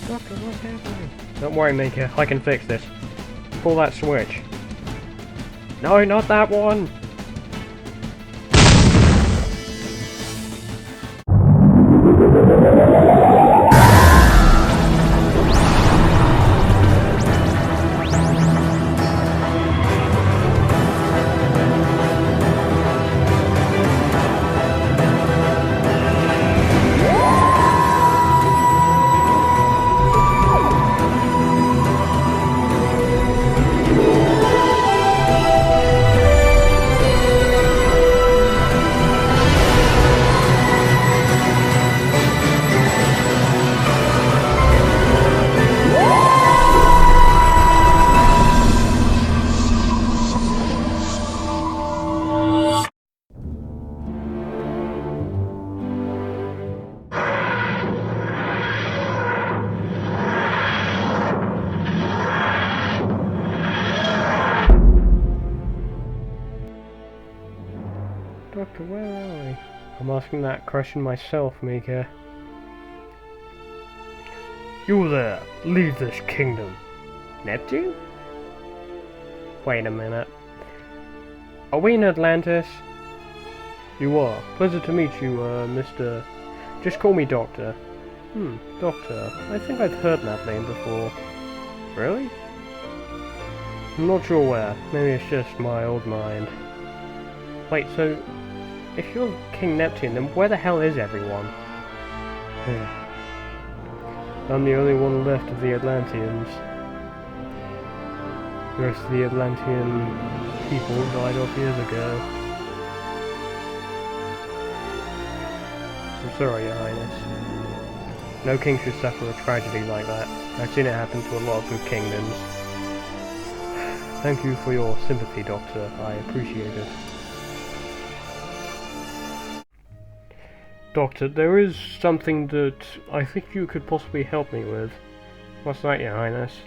Doctor, what's happening? Don't worry, Mika. I can fix this. Pull that switch. No, not that one! Doctor, where are we? I'm asking that question myself, Mika. You there! Leave this kingdom! Neptune? Wait a minute. Are we in Atlantis? You are. Pleasure to meet you, Mr... Just call me Doctor. Doctor. I think I've heard that name before. Really? I'm not sure where. Maybe it's just my old mind. Wait, so... if you're King Neptune, then where the hell is everyone? I'm the only one left of the Atlanteans. The rest of the Atlantean people died off years ago. I'm sorry, Your Highness. No king should suffer a tragedy like that. I've seen it happen to a lot of good kingdoms. Thank you for your sympathy, Doctor. I appreciate it. Doctor, there is something that I think you could possibly help me with. What's that, Your Highness?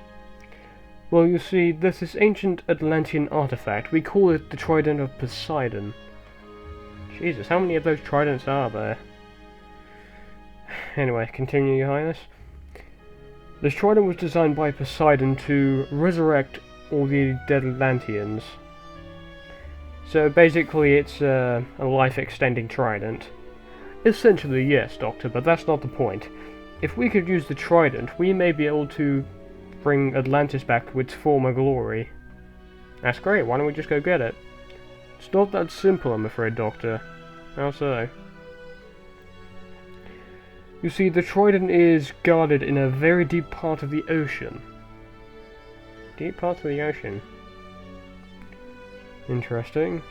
Well, you see, there's this ancient Atlantean artifact. We call it the Trident of Poseidon. Jesus, how many of those tridents are there? Anyway, continue, Your Highness. This trident was designed by Poseidon to resurrect all the dead Atlanteans. So basically it's a life-extending trident. Essentially, yes, Doctor, but that's not the point. If we could use the trident, we may be able to bring Atlantis back to its former glory. That's great, why don't we just go get it? It's not that simple, I'm afraid, Doctor. How so? You see, the trident is guarded in a very deep part of the ocean. Deep part of the ocean? Interesting.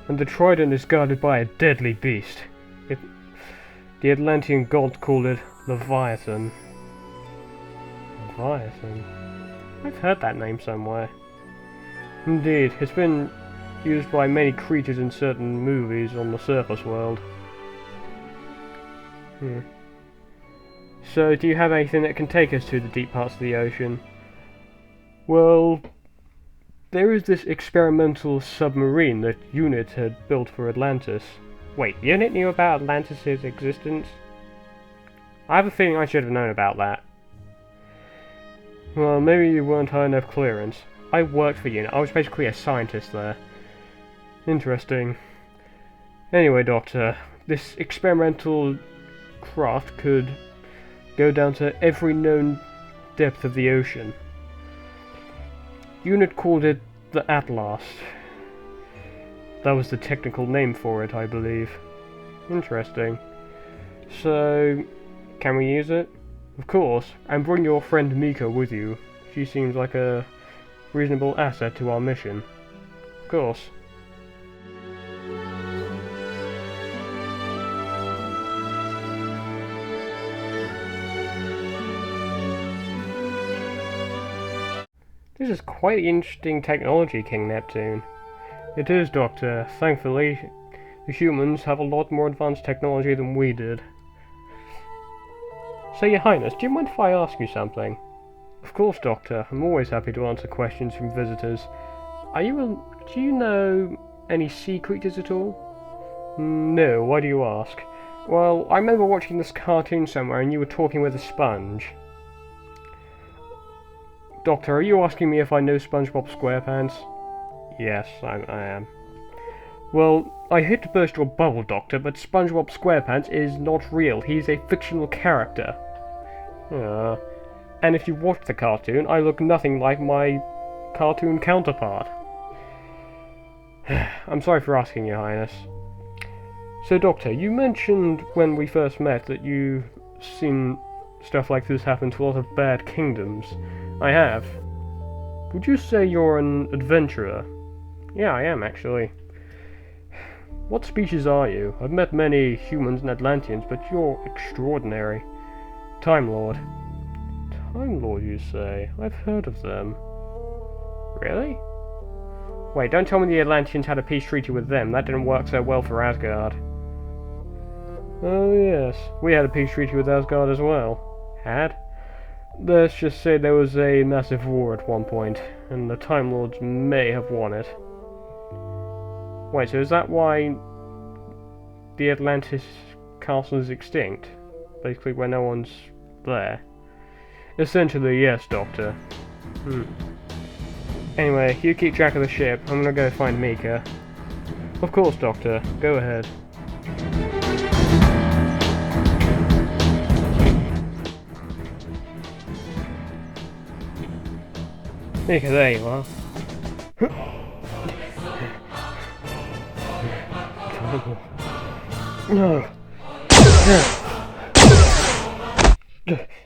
And the trident is guarded by a deadly beast. The Atlantean god called it Leviathan. Leviathan? I've heard that name somewhere. Indeed, it's been used by many creatures in certain movies on the surface world. So, do you have anything that can take us to the deep parts of the ocean? Well... there is this experimental submarine that UNIT had built for Atlantis. Wait, UNIT knew about Atlantis' existence? I have a feeling I should have known about that. Well, maybe you weren't high enough clearance. I worked for UNIT. I was basically a scientist there. Interesting. Anyway, Doctor, this experimental craft could go down to every known depth of the ocean. UNIT called it the Atlas. That was the technical name for it, I believe. Interesting. So, can we use it? Of course, and bring your friend MIKA with you. She seems like a reasonable asset to our mission. Of course. This is quite interesting technology, King Neptune. It is, Doctor. Thankfully, the humans have a lot more advanced technology than we did. So, Your Highness, do you mind if I ask you something? Of course, Doctor. I'm always happy to answer questions from visitors. Do you know any sea creatures at all? No, why do you ask? Well, I remember watching this cartoon somewhere and you were talking with a sponge. Doctor, are you asking me if I know SpongeBob SquarePants? Yes, I am. Well, I hate to burst your bubble, Doctor, but SpongeBob SquarePants is not real. He's a fictional character. And if you watch the cartoon, I look nothing like my cartoon counterpart. I'm sorry for asking, Your Highness. So, Doctor, you mentioned when we first met that you've seen stuff like this happen to a lot of bad kingdoms. I have. Would you say you're an adventurer? Yeah, I am, actually. What species are you? I've met many humans and Atlanteans, but you're extraordinary. Time Lord. Time Lord, you say? I've heard of them. Really? Wait, don't tell me the Atlanteans had a peace treaty with them. That didn't work so well for Asgard. Oh yes, we had a peace treaty with Asgard as well. Had? Let's just say there was a massive war at one point, and the Time Lords may have won it. Wait, so is that why the Atlantis castle is extinct? Basically where no one's there? Essentially, yes, Doctor. Anyway, you keep track of the ship. I'm gonna go find MIKA. Of course, Doctor. Go ahead. MIKA, there you are. No.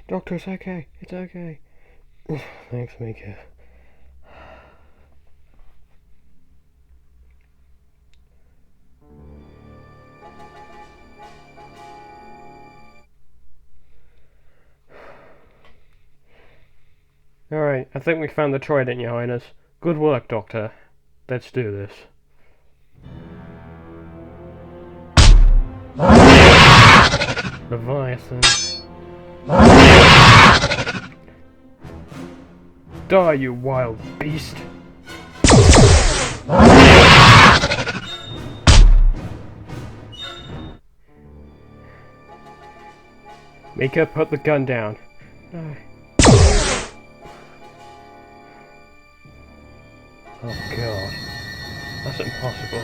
Doctor, it's okay. It's okay. Thanks, MIKA. Alright, I think we found the trident, Your Highness. Good work, Doctor. Let's do this. Leviathan. Die, you wild beast! MIKA, put the gun down. No. Oh god. That's impossible.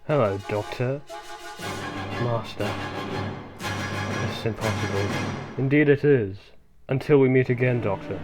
Hello, Doctor. Master. This is impossible. Indeed it is. Until we meet again, Doctor.